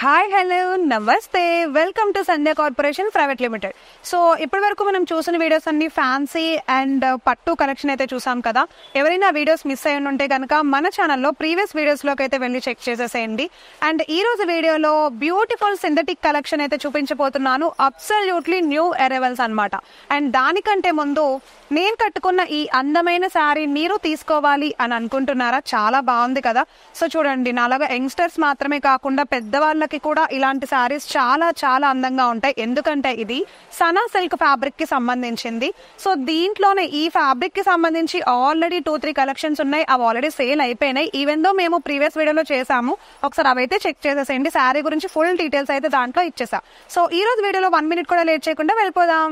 Hi hello నమస్తే welcome to Sandhya corporation private limited. So ఇప్పటి వరకు మనం చూసిన వీడియోస్ అన్ని ఫ్యాన్సీ అండ్ పట్టు కలెక్షన్ అయితే చూసాం కదా. ఎవరైనా వీడియోస్ మిస్ అయ్యి ఉంటే కనుక మన ఛానల్లో ప్రీవియస్ వీడియోస్లోకి అయితే వెళ్ళి చెక్ చేసేసేయండి. అండ్ ఈ రోజు వీడియోలో బ్యూటిఫుల్ సింథటిక్ కలెక్షన్ అయితే చూపించబోతున్నాను. అబ్సల్యూట్లీ న్యూ అరైవల్స్ అనమాట. అండ్ దానికంటే ముందు నేను కట్టుకున్న ఈ అందమైన శారీ మీరు తీసుకోవాలి అని అనుకుంటున్నారా? చాలా బాగుంది కదా. సో చూడండి, నాలాగా యంగ్స్టర్స్ మాత్రమే కాకుండా పెద్దవాళ్ళకి కూడా ఇలాంటి శారీస్ చాలా చాలా అందంగా ఉంటాయి. ఎందుకంటే ఇది సనా సిల్క్ ఫ్యాబ్రిక్ కి సంబంధించింది. సో దీంట్లోనే ఈ ఫ్యాబ్రిక్ కి సంబంధించి ఆల్రెడీ 2-3 కలెక్షన్స్ ఉన్నాయి. అవి ఆల్రెడీ సేల్ అయిపోయినాయి. ఈవెన్ దో మేము ప్రీవియస్ వీడియోలో చేసాము, ఒకసారి అవైతే చెక్ చేసేసేయండి. శారీ గురించి ఫుల్ డీటెయిల్స్ అయితే దాంట్లో ఇచ్చేసా. సో ఈ రోజు వీడియోలో 1 minute కూడా లేట్ చేయకుండా వెళ్ళిపోదాం.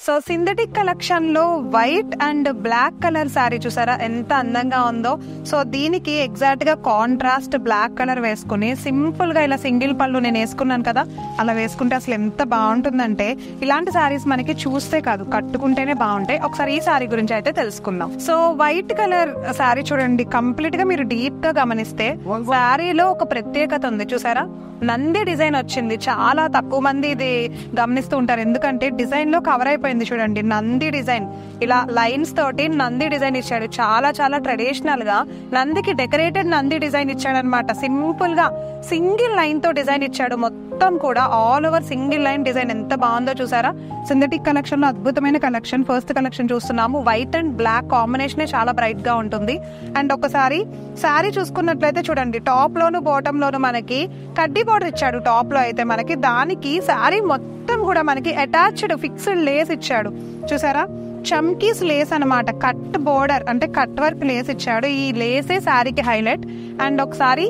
సో సింథటిక్ కలెక్షన్ లో white and black colour sari చూసారా ఎంత అందంగా ఉందో. సో దీనికి ఎగ్జాక్ట్ గా కాంట్రాస్ట్ బ్లాక్ కలర్ వేసుకుని సింపుల్ గా ఇలా సింగిల్ పళ్ళు నేను వేసుకున్నాను కదా, అలా వేసుకుంటే అసలు ఎంత బాగుంటుందంటే ఇలాంటి శారీస్ మనకి చూస్తే కాదు కట్టుకుంటేనే బాగుంటాయి. ఒకసారి ఈ శారీ గురించి అయితే తెలుసుకుందాం. సో వైట్ కలర్ శారీ చూడండి, కంప్లీట్ గా మీరు డీప్ గా గమనిస్తే శారీలో ఒక ప్రత్యేకత ఉంది చూసారా. నంది డిజైన్ వచ్చింది. చాలా తక్కువ మంది ఇది గమనిస్తూ ఉంటారు, ఎందుకంటే డిజైన్ లో కవర్ అయిపోయింది చూడండి. నంది డిజైన్ ఇలా లైన్స్ తోటి నంది డిజైన్ ఇచ్చాడు. చాలా చాలా ట్రెడిషనల్ గా నందికి డెకరేటెడ్ నంది డిజైన్ ఇచ్చాడు అనమాట. సింపుల్ గా సింగిల్ లైన్ తో డిజైన్ ఇచ్చాడు. మొత్తం కూడా all over single line design ఎంత బాగుందో చూసారా. సింథటిక్ కలెక్షన్ లో అద్భుతమైన కలెక్షన్. ఫస్ట్ కలెక్షన్ చూస్తున్నాము. వైట్ అండ్ బ్లాక్ కాంబినేషన్ చాలా బ్రైట్ గా ఉంటుంది. అండ్ ఒకసారి శారీ చూసుకున్నట్లయితే చూడండి, టాప్ లోను బాటమ్ లోను మనకి కడ్డీ బోర్డర్ ఇచ్చాడు. టాప్ లో అయితే మనకి దానికి శారీ మొత్తం కూడా మనకి అటాచ్డ్ ఫిక్స్డ్ లేస్ ఇచ్చాడు చూసారా. చమ్కీస్ లేస్ అనమాట. కట్ బోర్డర్ అంటే కట్ వర్క్ లేస్ ఇచ్చాడు. ఈ లేసే శారీకి హైలైట్. అండ్ ఒకసారి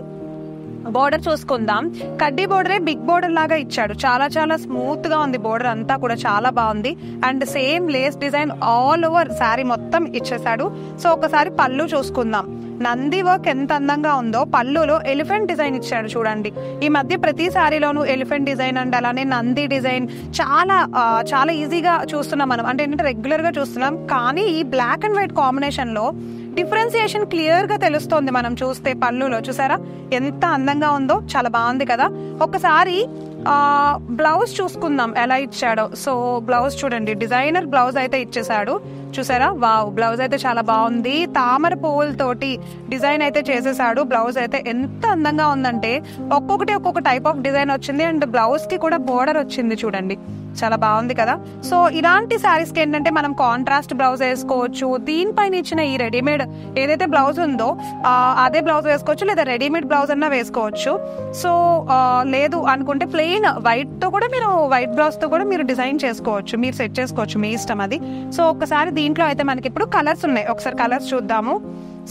బోర్డర్ చూసుకుందాం. కడ్డీ బోర్డరే బిగ్ బోర్డర్ లాగా ఇచ్చాడు. చాలా చాలా స్మూత్ గా ఉంది బోర్డర్ అంతా కూడా, చాలా బాగుంది. And same Lay's design all over sari మొత్తం ఇచ్చేసాడు. సో ఒకసారి పళ్ళు చూసుకుందాం. నంది వర్క్ ఎంత అందంగా ఉందో. పళ్ళులో ఎలిఫెంట్ డిజైన్ ఇచ్చాడు చూడండి. ఈ మధ్య ప్రతి శారీలోనూ ఎలిఫెంట్ డిజైన్ అండ్ అలానే నంది డిజైన్ చాలా చాలా ఈజీగా చూస్తున్నాం మనం. అంటే ఏంటంటే రెగ్యులర్ గా చూస్తున్నాం, కానీ ఈ బ్లాక్ అండ్ వైట్ కాంబినేషన్ లో డిఫరెన్సియేషన్ క్లియర్ గా తెలుస్తోంది మనం చూస్తే. పళ్ళులో చూసారా ఎంత అందంగా ఉందో, చాలా బాగుంది కదా. ఒకసారి బ్లౌజ్ చూసుకుందాం ఎలా ఇచ్చాడో. సో బ్లౌజ్ చూడండి, డిజైనర్ బ్లౌజ్ అయితే ఇచ్చేసాడు చూసారా. వావ్, బ్లౌజ్ అయితే చాలా బాగుంది. తామర పువ్వులతోటి డిజైన్ అయితే చేసేసాడు. బ్లౌజ్ అయితే ఎంత అందంగా ఉందంటే ఒక్కొక్కటి ఒక్కొక్క టైప్ ఆఫ్ డిజైన్ వచ్చింది. అండ్ బ్లౌజ్ కి కూడా బోర్డర్ వచ్చింది చూడండి, చాలా బాగుంది కదా. సో ఇలాంటి శారీస్ కి ఏంటంటే మనం కాంట్రాస్ట్ బ్లౌజ్ వేసుకోవచ్చు. దీనిపైన ఇచ్చిన ఈ రెడీమేడ్ ఏదైతే బ్లౌజ్ ఉందో అదే బ్లౌజ్ వేసుకోవచ్చు, లేదా రెడీమేడ్ బ్లౌజ్ అన్నా వేసుకోవచ్చు. సో లేదు అనుకుంటే ప్లెయిన్ వైట్ తో కూడా మీరు వైట్ బ్లౌజ్ తో కూడా మీరు డిజైన్ చేసుకోవచ్చు, మీరు సెట్ చేసుకోవచ్చు, మీ ఇష్టం అది. సో ఒకసారి దీంట్లో అయితే మనకి ఇప్పుడు కలర్స్ ఉన్నాయి. ఒకసారి కలర్స్ చూద్దాము.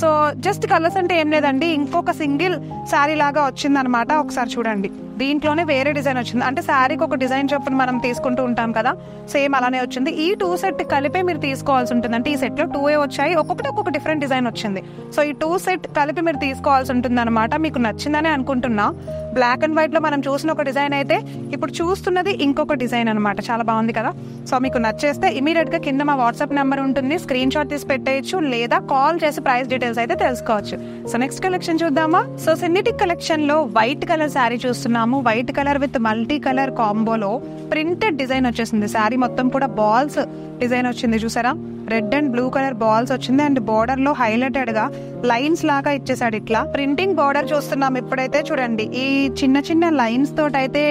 సో జస్ట్ కలర్స్ అంటే ఏం లేదండి, ఇంకొక సింగిల్ శారీ లాగా వచ్చింది అనమాట. ఒకసారి చూడండి, దీంట్లోనే వేరే డిజైన్ వచ్చింది. అంటే శారీకి ఒక డిజైన్ చొప్పున మనం తీసుకుంటూ ఉంటాం కదా, సేమ్ అలానే వచ్చింది. ఈ 2 సెట్ కలిపే మీరు తీసుకోవాల్సి ఉంటుంది. అంటే ఈ సెట్ లో 2 వచ్చాయి, ఒక్కొక్కటి ఒక్కొక్క డిఫరెంట్ డిజైన్ వచ్చింది. సో ఈ 2 సెట్ కలిపి మీరు తీసుకోవాల్సి ఉంటుంది అనమాట. మీకు నచ్చిందని అనుకుంటున్నా. బ్లాక్ అండ్ వైట్ లో మనం చూసిన ఒక డిజైన్ అయితే ఇప్పుడు చూస్తున్నది ఇంకొక డిజైన్ అనమాట. చాలా బాగుంది కదా. సో మీకు నచ్చేస్తే ఇమీడియట్ గా కింద మా వాట్సాప్ నెంబర్ ఉంటుంది, స్క్రీన్ షాట్ తీసి పెట్టేయచ్చు, లేదా కాల్ చేసి ప్రైస్ డీటెయిల్స్ అయితే తెలుసుకోవచ్చు. సో నెక్స్ట్ కలెక్షన్ చూద్దామా. సో సింథటిక్ కలెక్షన్ లో వైట్ కలర్ శారీ చూస్తున్నాము. White colour with multi colour కాంబోలో ప్రింటెడ్ డిజైన్ వచ్చేసింది. శారీ మొత్తం కూడా బాల్స్ డిజైన్ వచ్చింది చూసారా. Red and blue colour balls వచ్చింది. అండ్ బోర్డర్ లో హైలైటెడ్ గా లైన్స్ లాగా ఇచ్చేసాడు. ఇట్లా ప్రింటింగ్ బోర్డర్ చూస్తున్నాం ఇప్పుడైతే చూడండి. ఈ చిన్న చిన్న లైన్స్ తోటి అయితే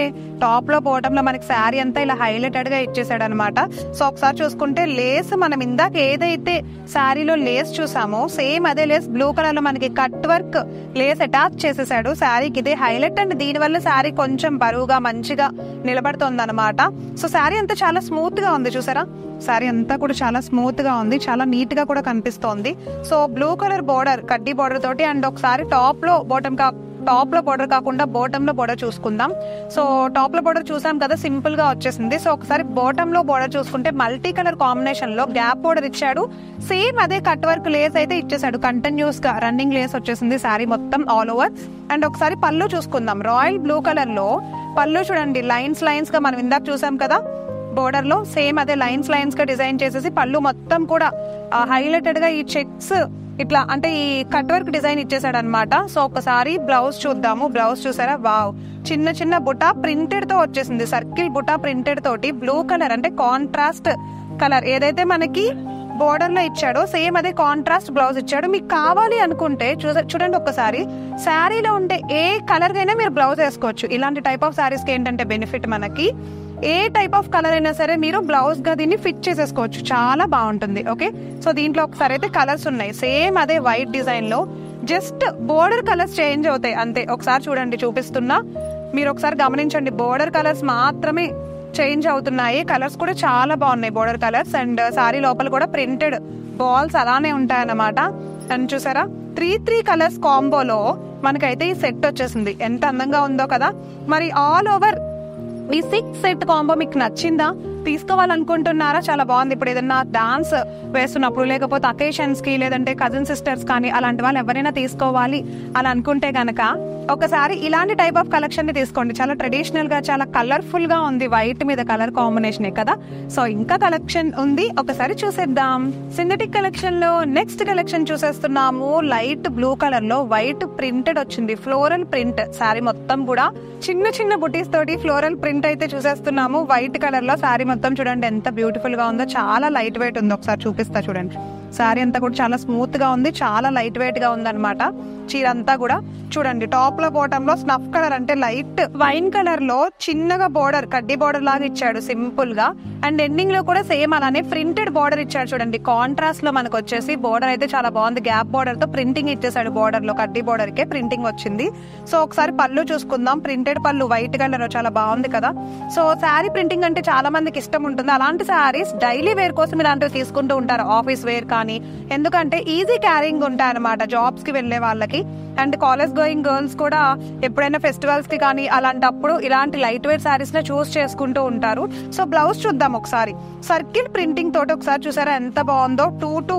టాప్ లో బాటమ్ లో మనకి శారీ అంతా ఇలా హైలైటెడ్ గా ఇచ్చేసాడు అనమాట. సో ఒకసారి చూసుకుంటే లేస్ మనం ఇందాక ఏదైతే శారీలో లేస్ చూసామో సేమ్ అదే లేస్ బ్లూ కలర్ లో మనకి కట్ వర్క్ లేస్ అటాచ్ చేసేసాడు శారీకి. ఇదే హైలైట్. అండ్ దీని వల్ల శారీ కొంచెం బరువుగా మంచిగా నిలబడుతుంది అనమాట. సో శారీ అంతా చాలా స్మూత్ గా ఉంది చూసారా. శారీ అంతా కూడా చాలా స్మూత్ గా ఉంది, చాలా నీట్ గా కూడా కనిపిస్తోంది. సో బ్లూ కలర్ బోర్డర్, కడ్డీ బోర్డర్ తోటి, అండ్ ఒకసారి టాప్ లో బోర్డర్ కాకుండా బాటమ్ లో బోర్డర్ చూసుకుందాం. సో టాప్ లో బోర్డర్ చూసాం కదా, సింపుల్ గా వచ్చేసింది. సో ఒకసారి బాటమ్ లో బోర్డర్ చూసుకుంటే మల్టీ కలర్ కాంబినేషన్ లో గ్యాప్ బోర్డర్ ఇచ్చాడు. సేమ్ అదే కట్ వర్క్ లేస్ అయితే ఇచ్చేసాడు, కంటిన్యూస్ గా రన్నింగ్ లేస్ వచ్చేసింది శారీ మొత్తం ఆల్ ఓవర్. అండ్ ఒకసారి పళ్ళు చూసుకుందాం. రాయల్ బ్లూ కలర్ లో పళ్ళు చూడండి, లైన్స్ గా మనం ఇందాక చూసాం కదా బోర్డర్ లో, సేమ్ అదే లైన్స్ గా డిజైన్ చేసేసి పళ్ళు మొత్తం కూడా హైలైటెడ్ గా ఈ చెక్స్ ఇట్లా అంటే ఈ కట్ వర్క్ డిజైన్ ఇచ్చేసాడు అనమాట. సో ఒకసారి బ్లౌజ్ చూద్దాము. బ్లౌజ్ చూసారా, వావ్, చిన్న బుటా ప్రింటెడ్ తో వచ్చేసింది, సర్కిల్ బుటా ప్రింటెడ్ తోటి బ్లూ కలర్ అంటే కాంట్రాస్ట్ కలర్ ఏదైతే మనకి బోర్డర్ లో ఇచ్చాడో సేమ్ అదే కాంట్రాస్ట్ బ్లౌజ్ ఇచ్చాడు. మీకు కావాలి అనుకుంటే చూడండి ఒక్కసారి, శారీలో ఉండే ఏ కలర్ అయినా మీరు బ్లౌజ్ వేసుకోవచ్చు. ఇలాంటి టైప్ ఆఫ్ శారీస్ కి ఏంటంటే బెనిఫిట్, మనకి ఏ టైప్ ఆఫ్ కలర్ అయినా సరే మీరు బ్లౌజ్ గా దీన్ని ఫిట్ చేసేసుకోవచ్చు, చాలా బాగుంటుంది. ఓకే, సో దీంట్లో ఒకసారి అయితే కలర్స్ ఉన్నాయి, సేమ్ అదే వైట్ డిజైన్ లో, జస్ట్ బోర్డర్ కలర్స్ చేంజ్ అవుతాయి అంతే. ఒకసారి చూడండి, చూపిస్తున్నా, మీరు ఒకసారి గమనించండి, బోర్డర్ కలర్స్ మాత్రమే చేంజ్ అవుతున్నాయి. కలర్స్ కూడా చాలా బాగున్నాయి బోర్డర్ కలర్స్. అండ్ సారీ లోపల కూడా ప్రింటెడ్ బాల్స్ అలానే ఉంటాయన్నమాట. అండ్ చూసారా, 3 కలర్స్ కాంబోలో మనకైతే ఈ సెట్ వచ్చేసింది. ఎంత అందంగా ఉందో కదా. మరి ఆల్ ఓవర్ ఈ 6 సెట్ కాంబో మీకు నచ్చిందా? తీసుకోవాలనుకుంటున్నారా? చాలా బాగుంది. ఇప్పుడు ఏదన్నా డాన్స్ వేస్తున్నప్పుడు, లేకపోతే అకేషన్స్ కి, లేదంటే కజిన్ సిస్టర్స్ కానీ అలాంటి వాళ్ళు ఎవరైనా తీసుకోవాలి అని అనుకుంటే గనక ఒకసారి ఇలాంటి టైప్ ఆఫ్ కలెక్షన్ ని తీసుకోండి. చాలా ట్రెడిషనల్ గా, చాలా కలర్ఫుల్ గా ఉంది, వైట్ మీద కలర్ కాంబినేషన్ కదా. సో ఇంకా కలెక్షన్ ఉంది, ఒకసారి చూసేద్దాం. సింథటిక్ కలెక్షన్ లో నెక్స్ట్ కలెక్షన్ చూసేస్తున్నాము. లైట్ బ్లూ కలర్ లో వైట్ ప్రింటెడ్ వచ్చింది, ఫ్లోరల్ ప్రింట్ శారీ మొత్తం కూడా చిన్న బుటీస్ తోటి ఫ్లోరల్ ప్రింట్ అయితే చూసేస్తున్నాము. వైట్ కలర్ లో శారీ మొత్తం చూడండి ఎంత బ్యూటిఫుల్ గా ఉందో, చాలా లైట్ వెయిట్ ఉంది. ఒకసారి చూపిస్తా చూడండి, శారీ అంతా కూడా చాలా స్మూత్ గా ఉంది, చాలా లైట్ వెయిట్ గా ఉంది అనమాట. చీర అంతా కూడా చూడండి, టాప్ లో బాటమ్ లో స్నఫ్ కలర్ అంటే లైట్ వైన్ కలర్ లో చిన్నగా బోర్డర్, కడ్డీ బోర్డర్ లాగా ఇచ్చాడు సింపుల్ గా. అండ్ ఎండింగ్ లో కూడా సేమ్ అలానే ప్రింటెడ్ బోర్డర్ ఇచ్చాడు చూడండి. కాంట్రాస్ట్ లో మనకు వచ్చేసి బోర్డర్ అయితే చాలా బాగుంది, గ్యాప్ బోర్డర్ తో ప్రింటింగ్ ఇచ్చేసాడు. బోర్డర్ లో కడ్డీ బోర్డర్ కే ప్రింటింగ్ వచ్చింది. సో ఒకసారి పళ్ళు చూసుకుందాం. ప్రింటెడ్ పళ్ళు, వైట్ కలర్, చాలా బాగుంది కదా. సో శారీ ప్రింటింగ్ అంటే చాలా మందికి ఇష్టం ఉంటుంది. అలాంటి శారీస్ డైలీ వేర్ కోసం ఇలాంటివి తీసుకుంటూ ఉంటారు, ఆఫీస్ వేర్ కానీ, ఎందుకంటే ఈజీ క్యారింగ్ ఉంటాయి అనమాట జాబ్స్ కి వెళ్లే వాళ్ళకి. అండ్ కాలేజ్ గోయింగ్ గర్ల్స్ కూడా ఎప్పుడైనా ఫెస్టివల్స్ కి కానీ అలాంటప్పుడు ఇలాంటి లైట్ వెయిట్ శారీస్ ని చూస్ చేసుకుంటూ ఉంటారు. సో బ్లౌజ్ చూద్దాం ఒకసారి. సర్కిల్ ప్రింటింగ్ తోటి ఒకసారి చూసారా ఎంత బాగుందో. 2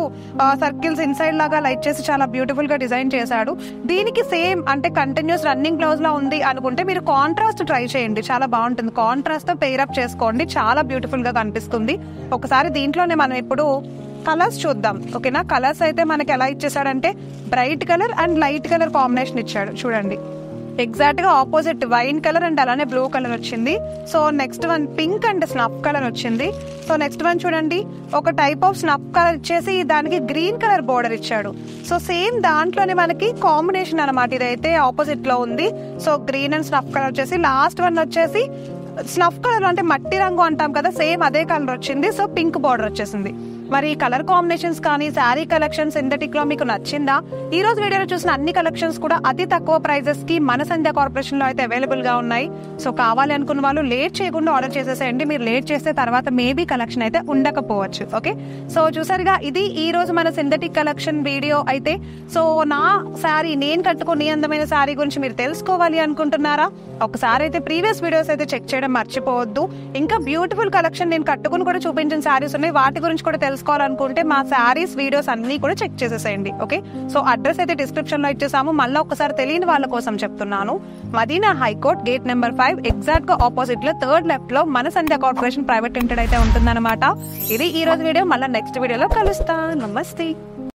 సర్కిల్స్ ఇన్సైడ్ లాగా లైట్ చేసి చాలా బ్యూటిఫుల్ గా డిజైన్ చేశాడు. దీనికి సేమ్ అంటే కంటిన్యూస్ రన్నింగ్ బ్లౌజ్ లా ఉంది అనుకుంటే మీరు కాంట్రాస్ట్ ట్రై చేయండి, చాలా బాగుంటుంది. కాంట్రాస్ట్ తో పెయిర్ అప్ చేసుకోండి, చాలా బ్యూటిఫుల్ గా కనిపిస్తుంది. ఒకసారి దీంట్లోనే మనం ఇప్పుడు కలర్స్ చూద్దాం. ఓకేనా, కలర్స్ అయితే మనకి ఎలా ఇచ్చేసాడంటే bright colour and light colour combination ఇచ్చాడు చూడండి. ఎగ్జాక్ట్ గా ఆపోజిట్ వైన్ కలర్ అండ్ అలానే బ్లూ కలర్ వచ్చింది. So next one pink and snuff colour వచ్చింది. సో నెక్స్ట్ వన్ చూడండి, ఒక టైప్ ఆఫ్ స్నఫ్ కలర్ ఇచ్చేసి దానికి గ్రీన్ కలర్ బోర్డర్ ఇచ్చాడు. సో సేమ్ దాంట్లోనే మనకి కాంబినేషన్ అనమాట, ఇదైతే ఆపోజిట్ లో ఉంది. So green and snuff colour వచ్చేసి, లాస్ట్ వన్ వచ్చేసి స్నఫ్ కలర్ అంటే మట్టి రంగు అంటాం కదా, సేమ్ అదే కలర్ వచ్చింది. సో పింక్ బార్డర్ వచ్చేసింది. మరి కలర్ కాంబినేషన్స్ కానీ శారీ కలెక్షన్ సింథటిక్ లో మీకు నచ్చిందా? ఈ రోజు వీడియోలో చూసిన అన్ని కలెక్షన్స్ కూడా అతి తక్కువ ప్రైజెస్ కి మన సంధ్య కార్పొరేషన్ లో అయితే అవైలబుల్ గా ఉన్నాయి. సో కావాలి అనుకున్న వాళ్ళు లేట్ చేయకుండా ఆర్డర్ చేసేసేయండి. మీరు లేట్ చేస్తే తర్వాత మేబీ కలెక్షన్ అయితే ఉండకపోవచ్చు. ఓకే, సో చూసారుగా, ఇది ఈ రోజు మన సింథటిక్ కలెక్షన్ వీడియో అయితే. సో నా శారీ, నేను కట్టుకుని అందమైన శారీ గురించి మీరు తెలుసుకోవాలి అనుకుంటున్నారా? ఒకసారి అయితే ప్రీవియస్ వీడియోస్ అయితే చెక్ చేయడం మర్చిపోవద్దు. ఇంకా బ్యూటిఫుల్ కలెక్షన్ నేను కట్టుకుని కూడా చూపించిన శారీస్ ఉన్నాయి, వాటి గురించి కూడా తెలుసుకోవాలనుకుంటే మా శారీస్ వీడియోస్ అన్ని కూడా చెక్ చేసేసేయండి. ఓకే, సో అడ్రస్ అయితే డిస్క్రిప్షన్ లో ఇచ్చేసాము. మళ్ళీ ఒకసారి తెలియని వాళ్ళ కోసం చెప్తున్నాను. Madina high court gate number 5 exact గా ఆపోజిట్ లో 3rd లెఫ్ట్ లో మన సంధ్య కార్పొరేషన్ ప్రైవేట్ లిమిటెడ్ అయితే ఉంటుందన్నమాట. ఇది ఈ రోజు వీడియో. మళ్ళీ నెక్స్ట్ వీడియోలో కలుస్తా. నమస్తే.